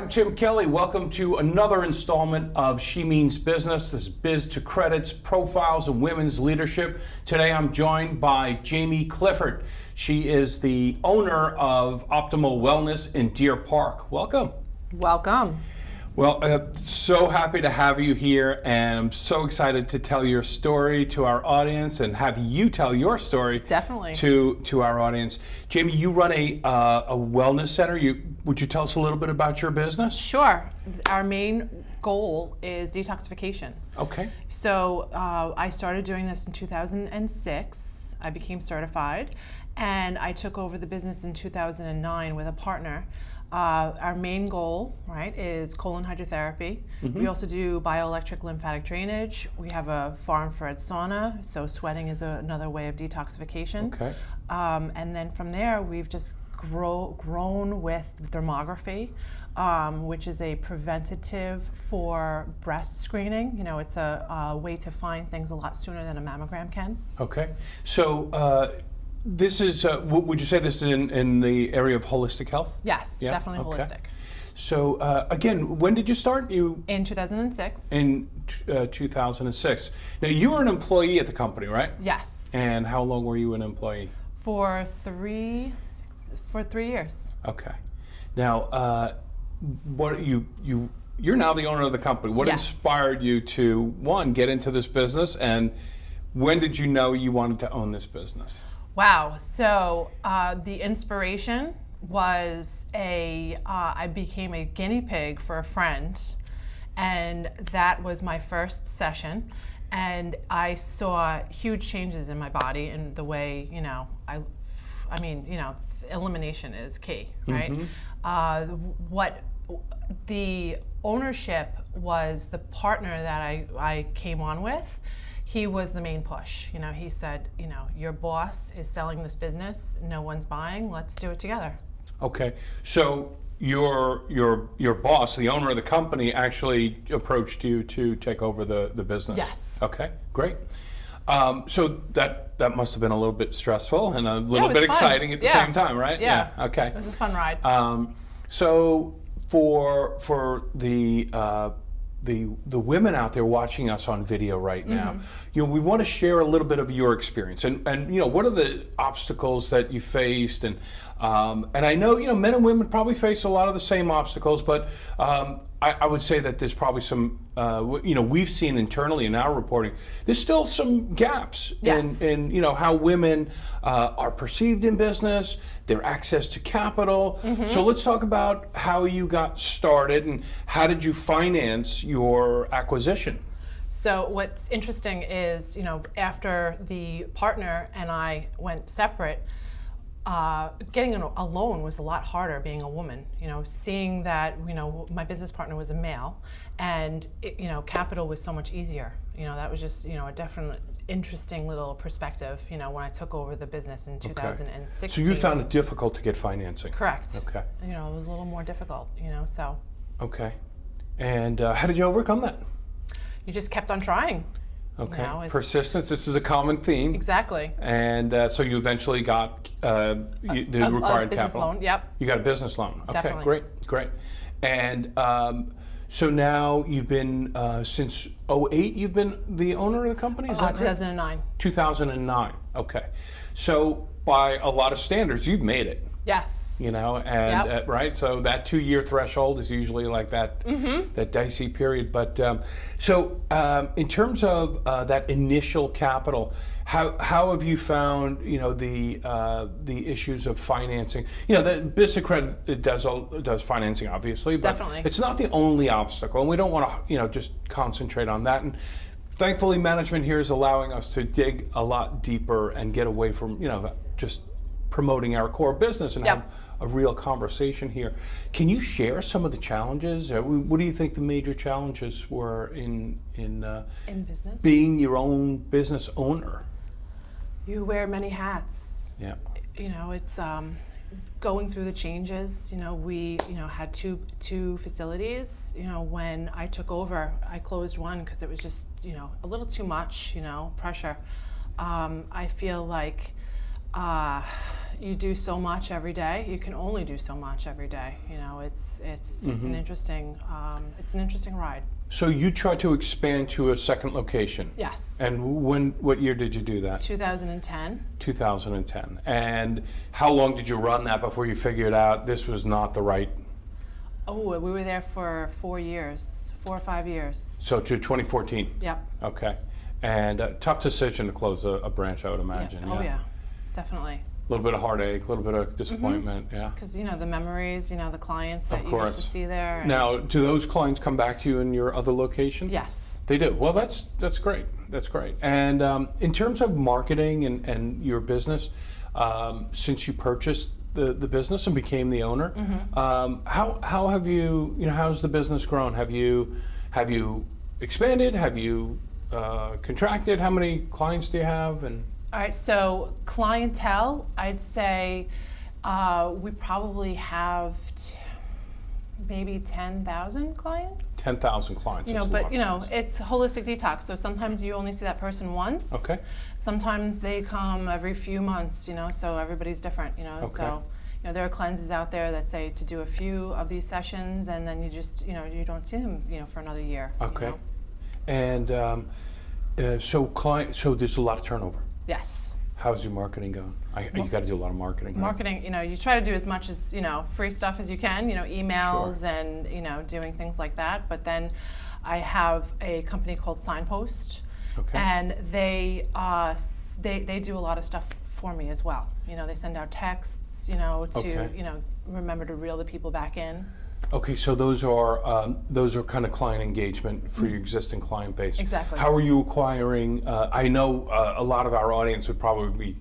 I'm Tim Kelly. Welcome to another installment of She Means Business. This is Biz to Credits, Profiles in Women's Leadership. Today I'm joined by Jaime Clifford. She is the owner of Optimal Wellness in Deer Park. Welcome. Welcome. Well, so happy to have you here, and I'm so excited to tell your story to our audience and have you tell your story Definitely. to our audience. Jaime, you run a wellness center. Would you tell us a little bit about your business? Sure. Our main goal is detoxification. Okay. So I started doing this in 2006. I became certified, and I took over the business in 2009 with a partner. Our main goal, right, is colon hydrotherapy. We also do bioelectric lymphatic drainage. We have a far-infrared sauna, so sweating is another way of detoxification. Okay. And then from there, we've just grown with thermography, which is a preventative for breast screening. You know, it's a way to find things a lot sooner than a mammogram can. Okay. So this is, would you say this is in the area of holistic health? Yes, Yeah? definitely Okay. holistic. So again, when did you start? In 2006. In 2006. Now, you were an employee at the company, right? Yes. And how long were you an employee? For 3 years. Okay. Now, you're now the owner of the company. What Yes. inspired you to, one, get into this business, and when did you know you wanted to own this business? Wow. So the inspiration was I became a guinea pig for a friend, and that was my first session. And I saw huge changes in my body and the way, I mean, elimination is key, right? What the ownership was, the partner that I came on with, he was the main push. He said, your boss is selling this business, no one's buying, let's do it together. Okay. So your boss, the owner of the company, actually approached you to take over the business? Yes. Okay, great. So that must have been a little bit stressful and a little bit fun. exciting at the Yeah. same time, right? Yeah. Okay. It was a fun ride. So for the women out there watching us on video right now, we want to share a little bit of your experience and what are the obstacles that you faced, and I know men and women probably face a lot of the same obstacles, but I would say that there's probably some we've seen internally in our reporting, there's still some gaps Yes. in how women are perceived in business, their access to capital. So let's talk about how you got started and how did you finance your acquisition? So what's interesting is, after the partner and I went separate, getting a loan was a lot harder being a woman. Seeing that, my business partner was a male, and capital was so much easier. That was just, a definite interesting little perspective, when I took over the business in 2016. So you found it difficult to get financing? Correct. Okay. It was a little more difficult, so. Okay. And how did you overcome that? You just kept on trying. Okay. Persistence, this is a common theme. Exactly. And so you eventually got the required a business capital. loan, yep. You got a business loan. Okay, Definitely. great. And so now you've been, since 2008, you've been the owner of the company? Is that right? 2009. 2009, okay. So by a lot of standards, you've made it. Yes. And right, so that 2-year threshold is usually like that that dicey period. But so in terms of that initial capital, how have you found the issues of financing? The Business Credit does financing, obviously, but Definitely. it's not the only obstacle, and we don't want to just concentrate on that. And thankfully, management here is allowing us to dig a lot deeper and get away from just promoting our core business and have a real conversation here. Can you share some of the challenges? What do you think the major challenges were in business? being your own business owner? You wear many hats. Yeah. It's going through the changes. We had two facilities. When I took over, I closed one because it was just a little too much pressure. I feel like you do so much every day. You can only do so much every day. You know, it's an interesting ride. So you tried to expand to a second location. Yes. And what year did you do that? 2010. 2010. And how long did you run that before you figured out this was not the right? Oh, we were there for 4 or 5 years. So to 2014. Yep. Okay. And tough decision to close a branch, I would imagine. Yeah. Oh yeah, definitely. A little bit of heartache, a little bit of disappointment, yeah. Because the memories, the clients that you used to see there. Now, do those clients come back to you in your other location? Yes. They do. Well, that's great. That's great. And in terms of marketing and your business, since you purchased the business and became the owner, how have you how's the business grown? Have you expanded? Have you contracted? How many clients do you have? And all right, so clientele, I'd say we probably have maybe 10,000 clients. 10,000 clients. But it's holistic detox. So sometimes you only see that person once. Okay. Sometimes they come every few months. So everybody's different. Okay. So there are cleanses out there that say to do a few of these sessions, and then you just you don't see them for another year. Okay. And so there's a lot of turnover. Yes. How's your marketing going? You got to do a lot of marketing. Right? Marketing, you try to do as much as free stuff as you can, emails and doing things like that. But then I have a company called Signpost, and they do a lot of stuff for me as well. They send out texts, to remember to reel the people back in. Okay, so those are kind of client engagement for your existing client base. Exactly. How are you acquiring? I know a lot of our audience would probably be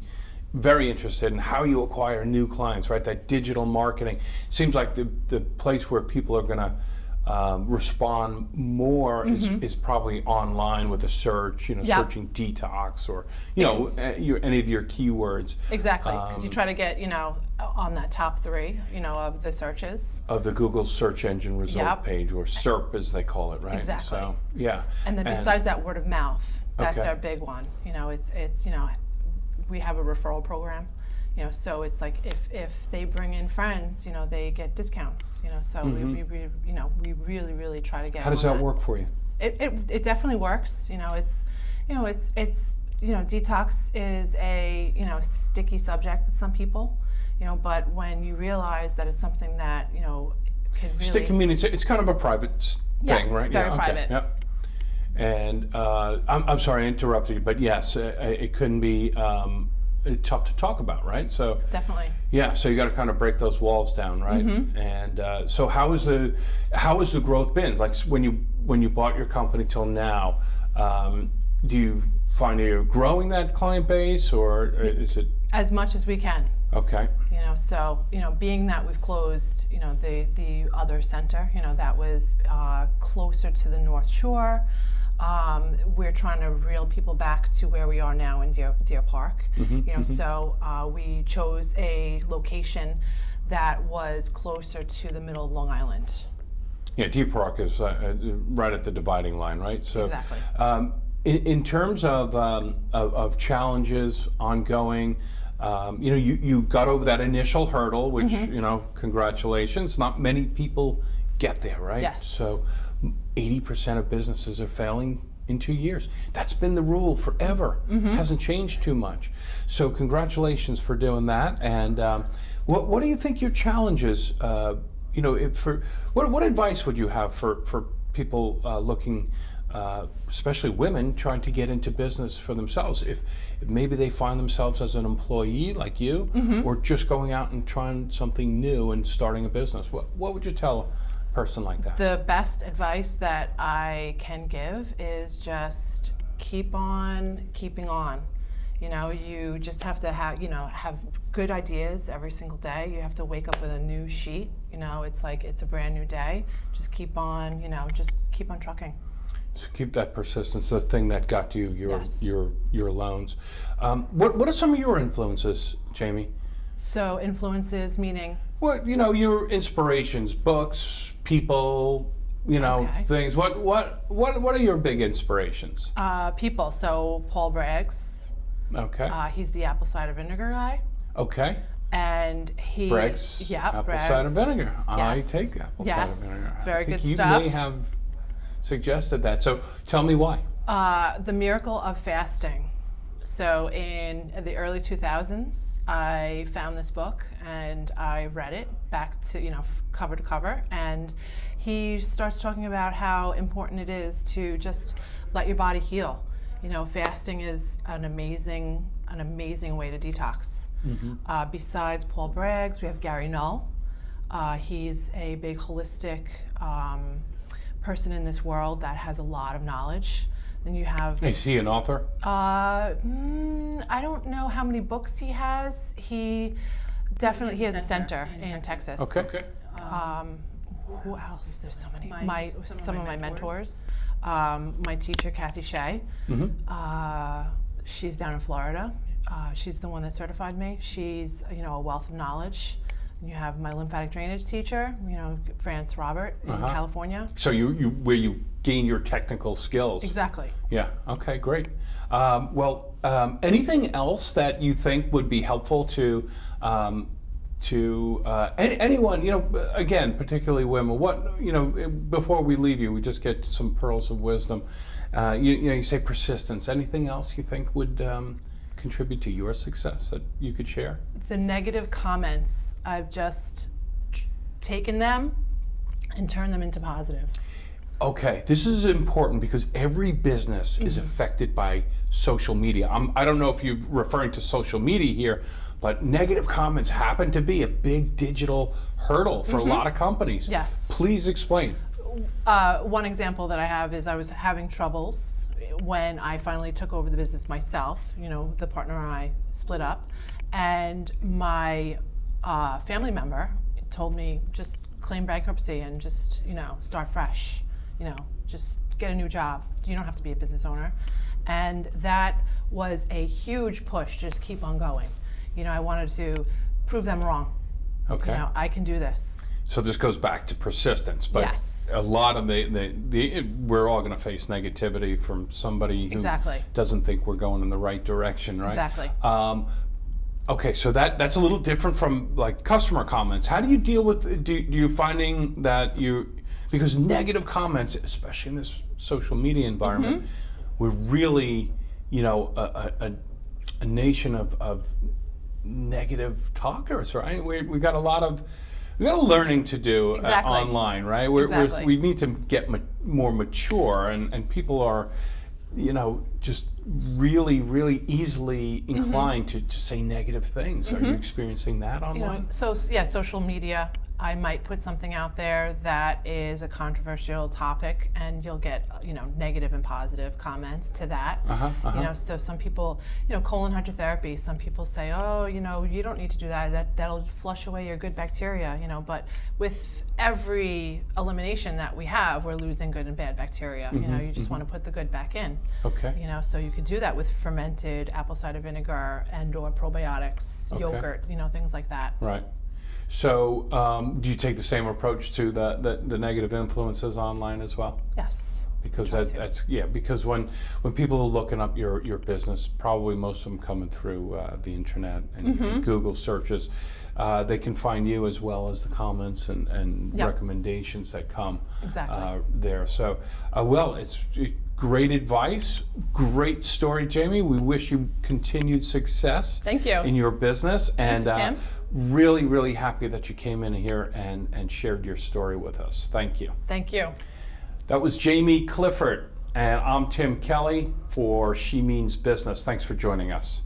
very interested in how you acquire new clients, right? That digital marketing seems like the place where people are going to respond more is probably online with a search, searching detox or any of your keywords. Exactly, because you try to get on that top 3 of the searches of the Google search engine result page, or SERP as they call it, right? Exactly. So yeah. And then besides that, word of mouth. That's our big one. It's we have a referral program. So it's like if they bring in friends, they get discounts. So we really try to get. How does that work for you? It definitely works. It's detox is a sticky subject with some people. But when you realize that it's something that can really sticky meaning it's kind of a private thing, right? Very private. Yep. And I'm sorry I interrupted you, but yes, it can be. Tough to talk about, right? So definitely. Yeah, so you got to kind of break those walls down, right? And so how has the growth been? Like when you bought your company till now, do you find you're growing that client base, or is it as much as we can? Okay. So being that we've closed, the other center, that was closer to the North Shore. We're trying to reel people back to where we are now in Deer Park. So we chose a location that was closer to the middle of Long Island. Yeah, Deer Park is right at the dividing line, right? So exactly. In terms of challenges ongoing, you got over that initial hurdle, which congratulations. Not many people get there, right? Yes. So 80% of businesses are failing in 2 years. That's been the rule forever. Hasn't changed too much. So congratulations for doing that. And what do you think your challenges? What advice would you have for people looking, especially women, trying to get into business for themselves? If maybe they find themselves as an employee like you, or just going out and trying something new and starting a business, what would you tell person like that? The best advice that I can give is just keep on keeping on. You just have to have good ideas every single day. You have to wake up with a new sheet. It's like it's a brand new day. Just keep on, just keep on trucking. So keep that persistence, the thing that got you your loans. What are some of your influences, Jaimie? So influences meaning? What your inspirations, books, people, things. What are your big inspirations? People. So Paul Bragg's. Okay. He's the apple cider vinegar guy. Okay. And he, Bragg's yeah, apple Bragg's. cider vinegar. Yes. I take apple Yes. cider vinegar. Very I think good you stuff. may have suggested that. So tell me why. The miracle of fasting. So in the early 2000s, I found this book and I read it back to, cover to cover. And he starts talking about how important it is to just let your body heal. Fasting is an amazing way to detox. Besides Paul Bragg's, we have Gary Null. He's a big holistic person in this world that has a lot of knowledge. Then you have. Is he an author? I don't know how many books he has. He has a center in Texas. Okay. Who else? There's so many. Some of my mentors. My teacher, Kathy Shea. She's down in Florida. She's the one that certified me. She's a wealth of knowledge. You have my lymphatic drainage teacher, France Robert in California. So where you gain your technical skills. Exactly. Yeah. Okay. Great. Anything else that you think would be helpful to anyone? Again, particularly women. What before we leave you, we just get some pearls of wisdom. You say persistence. Anything else you think would contribute to your success that you could share? The negative comments, I've just taken them and turned them into positive. Okay, this is important because every business is affected by social media. I don't know if you're referring to social media here, but negative comments happen to be a big digital hurdle for a lot of companies. Yes. Please explain. One example that I have is I was having troubles when I finally took over the business myself. The partner and I split up, and my family member told me just claim bankruptcy and just start fresh. Just get a new job. You don't have to be a business owner. And that was a huge push to just keep on going. I wanted to prove them wrong. Okay. I can do this. So this goes back to persistence, but Yes. a lot of we're all going to face negativity from somebody who Exactly. doesn't think we're going in the right direction, right? Exactly. Okay, so that's a little different from like customer comments. How do you deal with? Do you finding that because negative comments, especially in this social media environment, we're really a nation of negative talkers, right? We got a lot of learning to do online, right? Exactly. We need to get more mature, and people are, just really, really easily inclined to say negative things. Are you experiencing that online? Social media. I might put something out there that is a controversial topic, and you'll get negative and positive comments to that. So some people, colon hydrotherapy. Some people say, oh, you don't need to do that. That'll flush away your good bacteria. But with every elimination that we have, we're losing good and bad bacteria. You just want to put the good back in. Okay. So you could do that with fermented apple cider vinegar and/or probiotics, yogurt, things like that. Right. So, do you take the same approach to the negative influences online as well? Yes. Because because when people are looking up your business, probably most of them coming through the internet and Google searches, they can find you as well as the comments and recommendations that come there. So, it's great advice, great story, Jaimie. We wish you continued success. Thank you. In your business, and Tim. really, really happy that you came in here and shared your story with us. Thank you. Thank you. That was Jaime Clifford, and I'm Tim Kelly for She Means Business. Thanks for joining us.